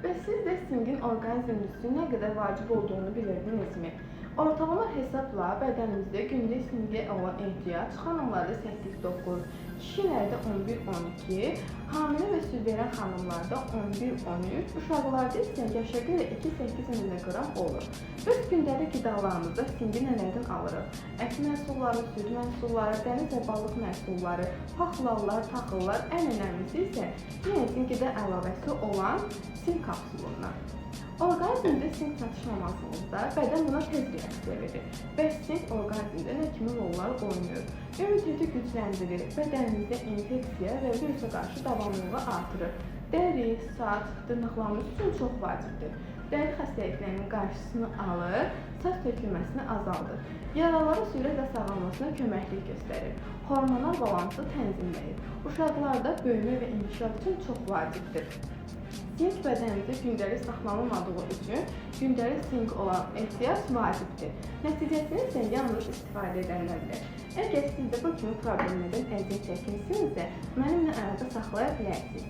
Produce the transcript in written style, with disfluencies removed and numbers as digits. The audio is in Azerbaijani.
Və siz də sinqin orqanizmimiz üçün nə qədər vacib olduğunu bilirdinizmi? Ortalama hesabla bədənimizdə gündə sinqə olan ehtiyac xanımlarda 8-9, kişilərdə 11-12, hamilə və südverən xanımlarda 11-13, uşaqlarda isə yaşa görə 2-8 mq olur. Öz gündəlik qidalarımızda sinqi nələrdən alırıq? Ət məhsulları, süd məhsulları, dəniz və balıq məhsulları, paxlallar, taxıllar, ən önəmlisi isə yenə sinqidə əlavəsi olan sink kapsulundan. Orqanizmdə sink çatışmamazlığında bədən buna tez reaksiya verir və sink orqanizmdə nə kimi rollar oynayır? İmmuniteti gücləndirir, bədənimizdə infeksiya və virusa qarşı davamlılığı artırır. Dəri, saç, dırnaqlarımız üçün çox vacibdir. Dəri xəstəliklərinin qarşısını alır, saç tökülməsini azaldır. Yaraların sürətlə sağalmasına köməklik göstərir. Hormonal balansı tənzimləyir. Uşaqlarda böyümə və inkişaf üçün çox vacibdir. Sink bədənimizdə gündəlik saxlanılmadığı üçün gündəlik sink olan ehtiyac vacibdir. Nəticəsini isə yalnız istifadə edənlər bilər. Əgər siz də bu kimi problemlərdən əziyyət çəkirsinizsə, mənimlə əlaqə saxlaya bilərsiniz.